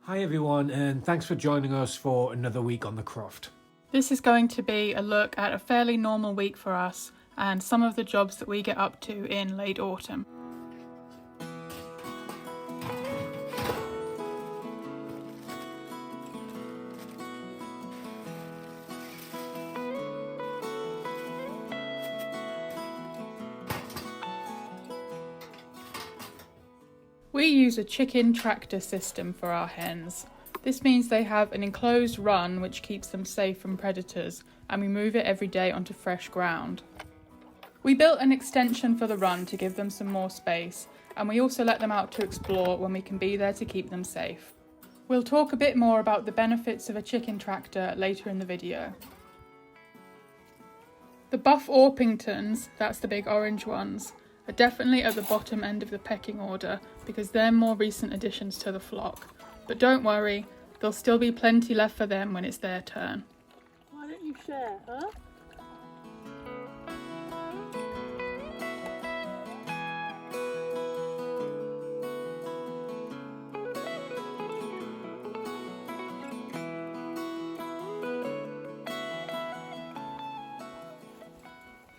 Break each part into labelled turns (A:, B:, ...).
A: Hi everyone, and thanks for joining us for another week on the Croft.
B: This is going to be a look at a fairly normal week for us and some of the jobs that we get up to in late autumn. We use a chicken tractor system for our hens. This means they have an enclosed run which keeps them safe from predators, and we move it every day onto fresh ground. We built an extension for the run to give them some more space, and we also let them out to explore when we can be there to keep them safe. We'll talk a bit more about the benefits of a chicken tractor later in the video. The Buff Orpingtons, that's the big orange ones, are definitely at the bottom end of the pecking order because they're more recent additions to the flock. But don't worry, there'll still be plenty left for them when it's their turn.
C: Why don't you share, huh?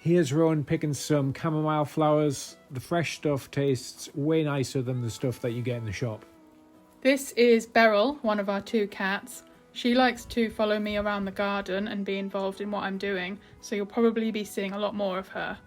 A: Here's Rowan picking some chamomile flowers. The fresh stuff tastes way nicer than the stuff that you get in the shop.
B: This is Beryl, one of our two cats. She likes to follow me around the garden and be involved in what I'm doing, so you'll probably be seeing a lot more of her.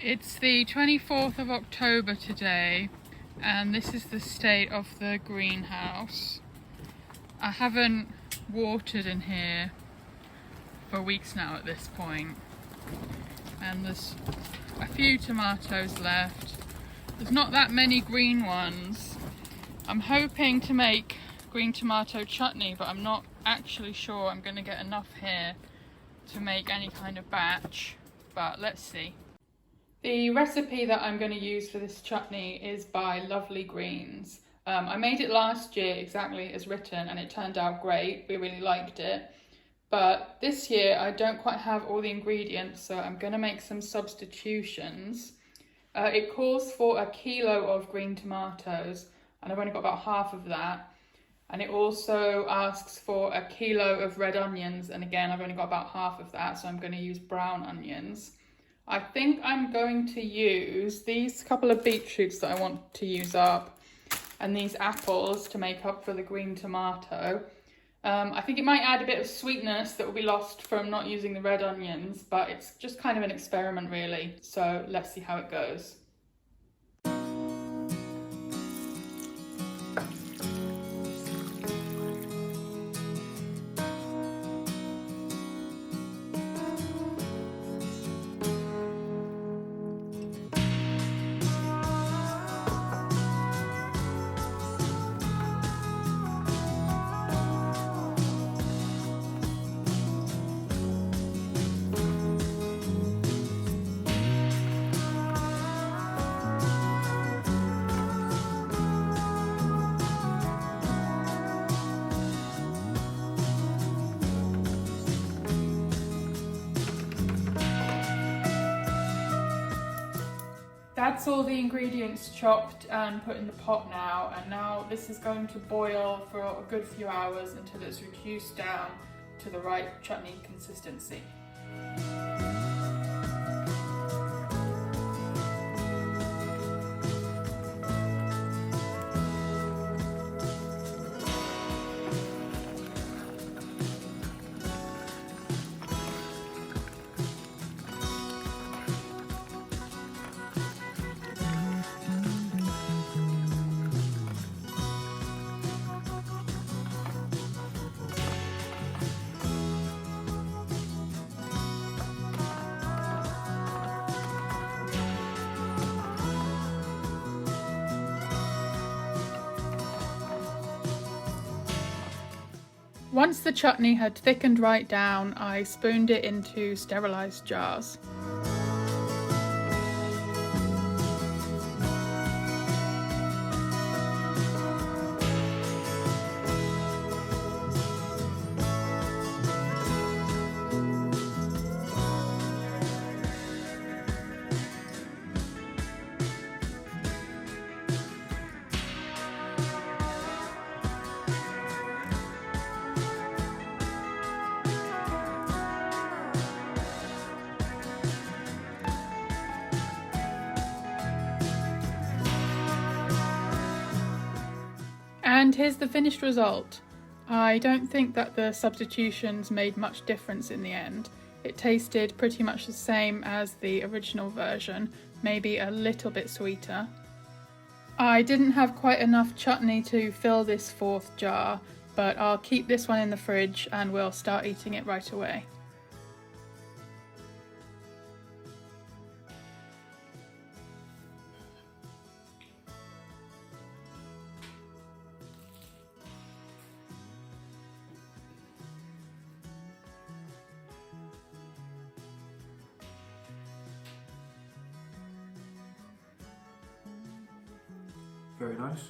B: It's the 24th of October today, and this is the state of the greenhouse. I haven't watered in here for weeks now at this point, and there's a few tomatoes left. There's not that many green ones. I'm hoping to make green tomato chutney, but I'm not actually sure I'm going to get enough here to make any kind of batch, but let's see. The recipe that I'm going to use for this chutney is by Lovely Greens. I made it last year exactly as written and it turned out great. We really liked it. But this year I don't quite have all the ingredients, so I'm going to make some substitutions. It calls for 1 kilo of green tomatoes and I've only got about half of that. And it also asks for 1 kilo of red onions, and again I've only got about half of that, so I'm going to use brown onions. I think I'm going to use these couple of beetroots that I want to use up and these apples to make up for the green tomato. I think it might add a bit of sweetness that will be lost from not using the red onions, but it's just kind of an experiment really, so let's see how it goes. That's all the ingredients chopped and put in the pot now, and now this is going to boil for a good few hours until it's reduced down to the right chutney consistency. Once the chutney had thickened right down, I spooned it into sterilised jars. And here's the finished result. I don't think that the substitutions made much difference in the end. It tasted pretty much the same as the original version, maybe a little bit sweeter. I didn't have quite enough chutney to fill this fourth jar, but I'll keep this one in the fridge and we'll start eating it right away.
A: Very nice.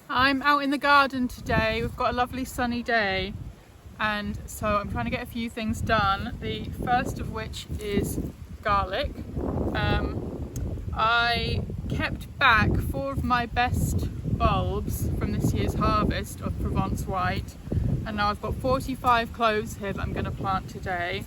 B: I'm out in the garden today. We've got a lovely sunny day, and so I'm trying to get a few things done. The first of which is garlic. I kept back 4 of my best bulbs from this year's harvest of Provence White, and now I've got 45 cloves here that I'm going to plant today.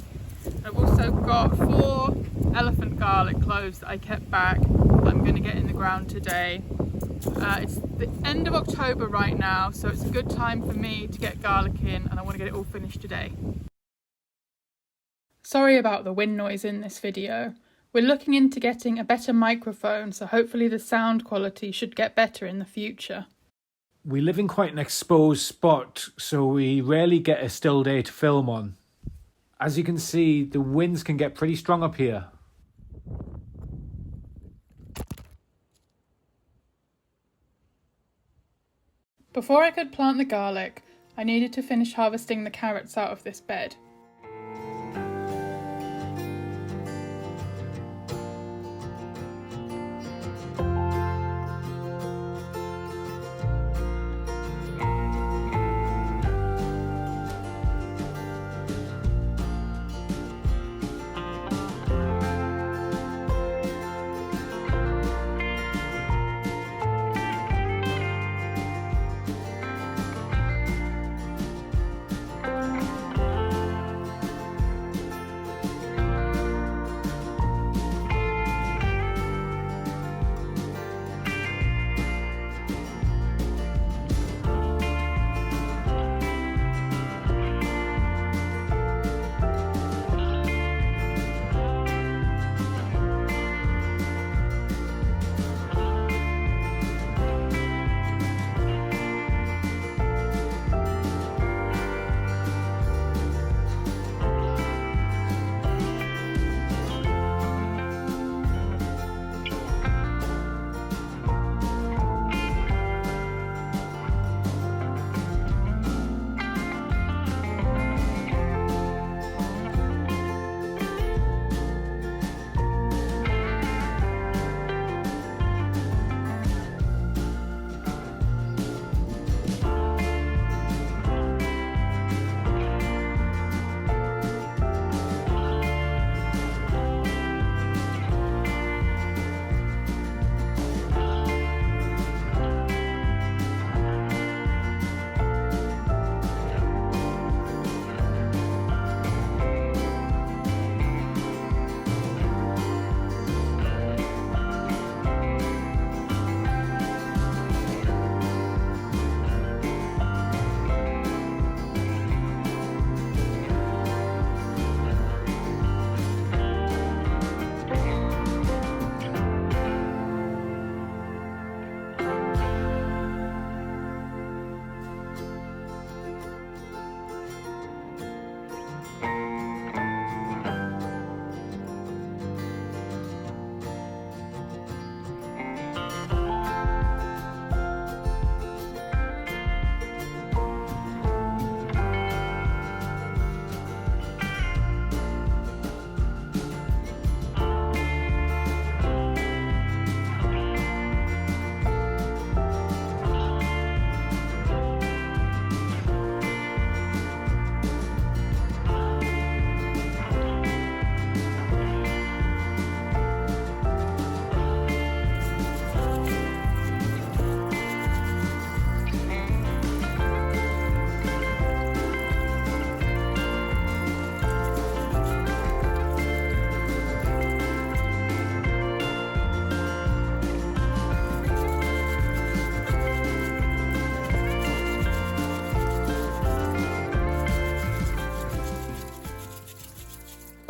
B: I've also got 4 elephant garlic cloves that I kept back that I'm going to get in the ground today. It's the end of October right now, so it's a good time for me to get garlic in, and I want to get it all finished today. Sorry about the wind noise in this video. We're looking into getting a better microphone, so hopefully the sound quality should get better in the future.
A: We live in quite an exposed spot, so we rarely get a still day to film on. As you can see, the winds can get pretty strong up here.
B: Before I could plant the garlic, I needed to finish harvesting the carrots out of this bed.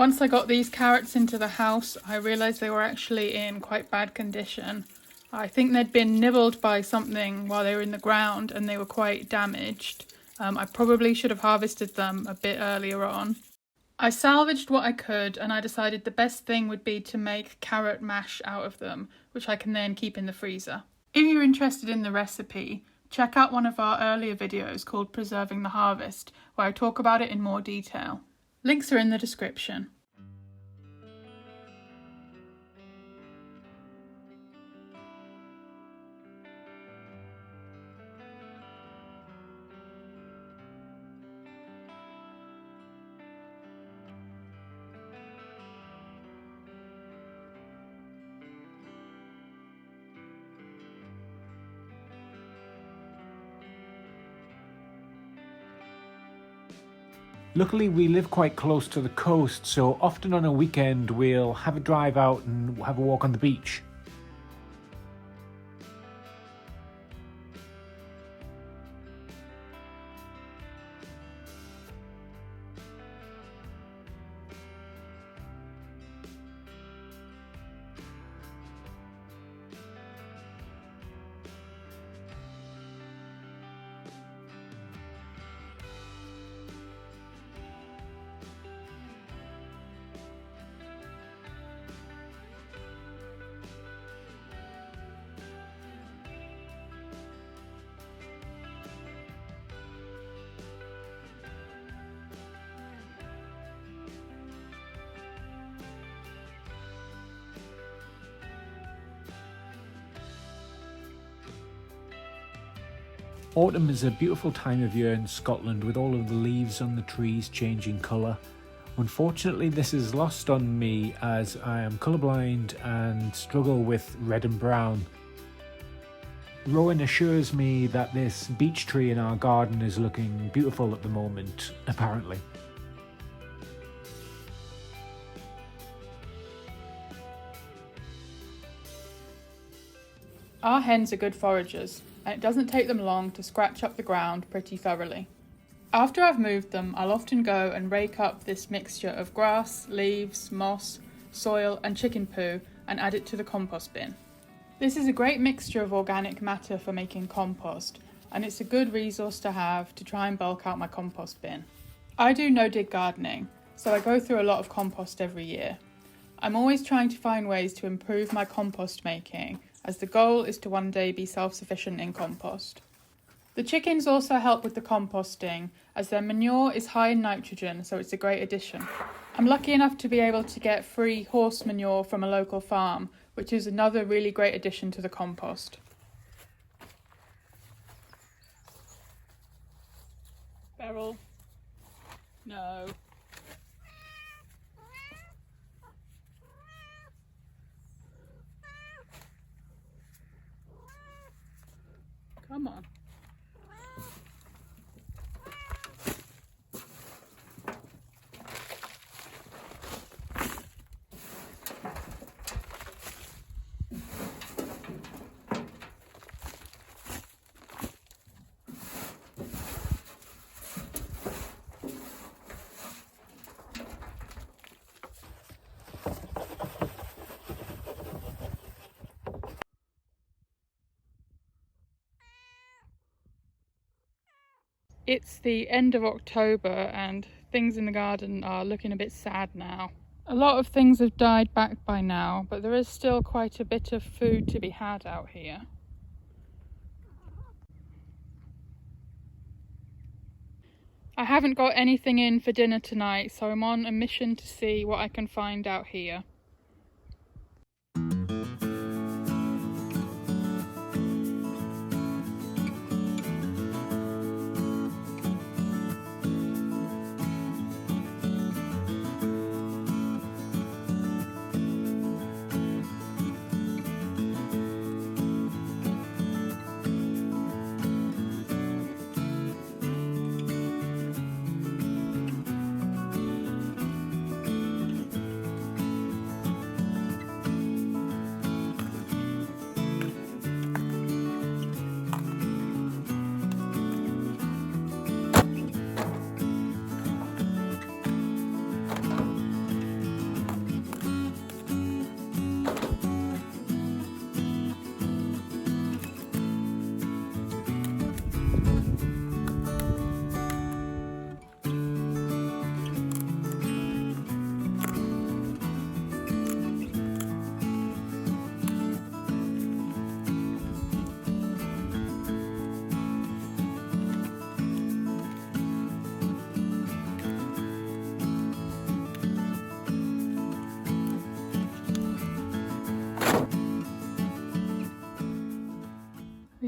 B: Once I got these carrots into the house, I realised they were actually in quite bad condition. I think they'd been nibbled by something while they were in the ground and they were quite damaged. I probably should have harvested them a bit earlier on. I salvaged what I could and I decided the best thing would be to make carrot mash out of them, which I can then keep in the freezer. If you're interested in the recipe, check out one of our earlier videos called Preserving the Harvest, where I talk about it in more detail. Links are in the description.
A: Luckily, we live quite close to the coast, so often on a weekend we'll have a drive out and have a walk on the beach. Autumn is a beautiful time of year in Scotland with all of the leaves on the trees changing colour. Unfortunately, this is lost on me as I am colourblind and struggle with red and brown. Rowan assures me that this beech tree in our garden is looking beautiful at the moment, apparently.
B: Our hens are good foragers, and it doesn't take them long to scratch up the ground pretty thoroughly. After I've moved them, I'll often go and rake up this mixture of grass, leaves, moss, soil and chicken poo and add it to the compost bin. This is a great mixture of organic matter for making compost, and it's a good resource to have to try and bulk out my compost bin. I do no-dig gardening, so I go through a lot of compost every year. I'm always trying to find ways to improve my compost making, as the goal is to one day be self-sufficient in compost. The chickens also help with the composting, as their manure is high in nitrogen, so it's a great addition. I'm lucky enough to be able to get free horse manure from a local farm, which is another really great addition to the compost. Beryl. No. Come on. It's the end of October and things in the garden are looking a bit sad now. A lot of things have died back by now, but there is still quite a bit of food to be had out here. I haven't got anything in for dinner tonight, so I'm on a mission to see what I can find out here.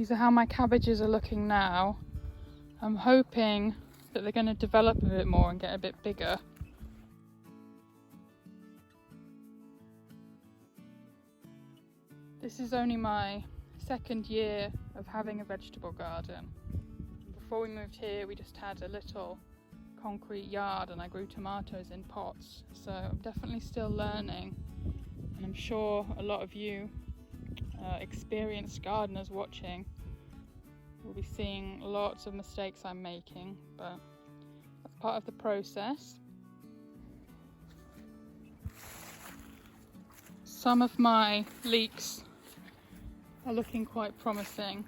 B: These are how my cabbages are looking now. I'm hoping that they're going to develop a bit more and get a bit bigger. This is only my second year of having a vegetable garden. Before we moved here, we just had a little concrete yard and I grew tomatoes in pots. So I'm definitely still learning, and I'm sure a lot of you experienced gardeners watching will be seeing lots of mistakes I'm making, but that's part of the process. Some of my leeks are looking quite promising,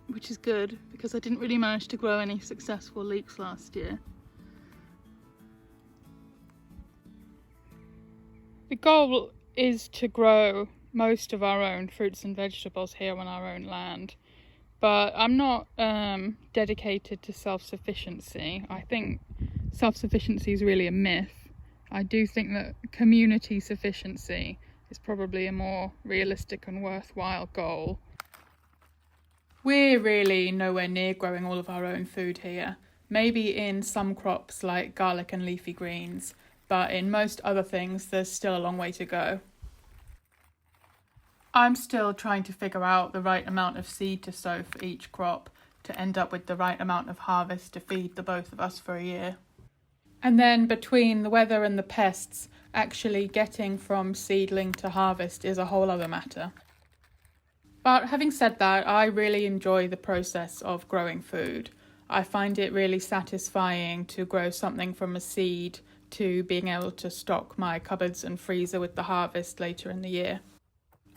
B: which is good because I didn't really manage to grow any successful leeks last year. The goal is to grow most of our own fruits and vegetables here on our own land, but I'm not dedicated to self-sufficiency. I think self-sufficiency is really a myth. I do think that community sufficiency is probably a more realistic and worthwhile goal. We're really nowhere near growing all of our own food here, maybe in some crops like garlic and leafy greens, but in most other things there's still a long way to go. I'm still trying to figure out the right amount of seed to sow for each crop to end up with the right amount of harvest to feed the both of us for a year. And then between the weather and the pests, actually getting from seedling to harvest is a whole other matter. But having said that, I really enjoy the process of growing food. I find it really satisfying to grow something from a seed to being able to stock my cupboards and freezer with the harvest later in the year.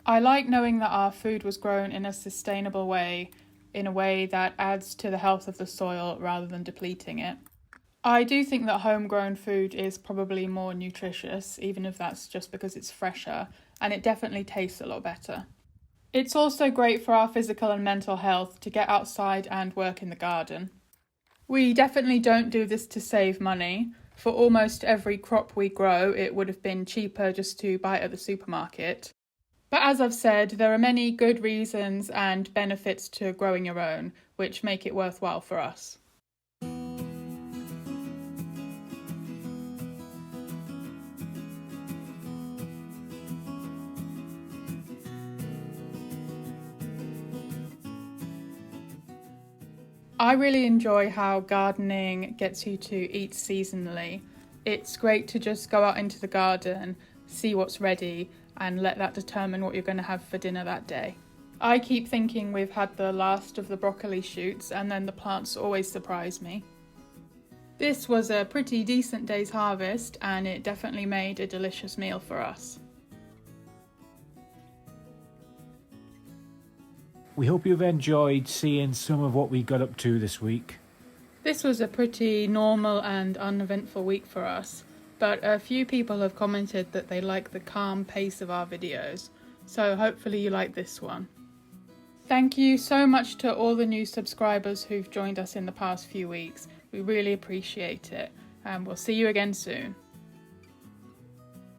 B: I like knowing that our food was grown in a sustainable way, in a way that adds to the health of the soil rather than depleting it. I do think that homegrown food is probably more nutritious, even if that's just because it's fresher, and it definitely tastes a lot better. It's also great for our physical and mental health to get outside and work in the garden. We definitely don't do this to save money. For almost every crop we grow, it would have been cheaper just to buy it at the supermarket. But as I've said, there are many good reasons and benefits to growing your own, which make it worthwhile for us. I really enjoy how gardening gets you to eat seasonally. It's great to just go out into the garden, see what's ready, and let that determine what you're going to have for dinner that day. I keep thinking we've had the last of the broccoli shoots, and then the plants always surprise me. This was a pretty decent day's harvest, and it definitely made a delicious meal for us.
A: We hope you've enjoyed seeing some of what we got up to this week.
B: This was a pretty normal and uneventful week for us, but a few people have commented that they like the calm pace of our videos, so hopefully you like this one. Thank you so much to all the new subscribers who've joined us in the past few weeks. We really appreciate it, and we'll see you again soon.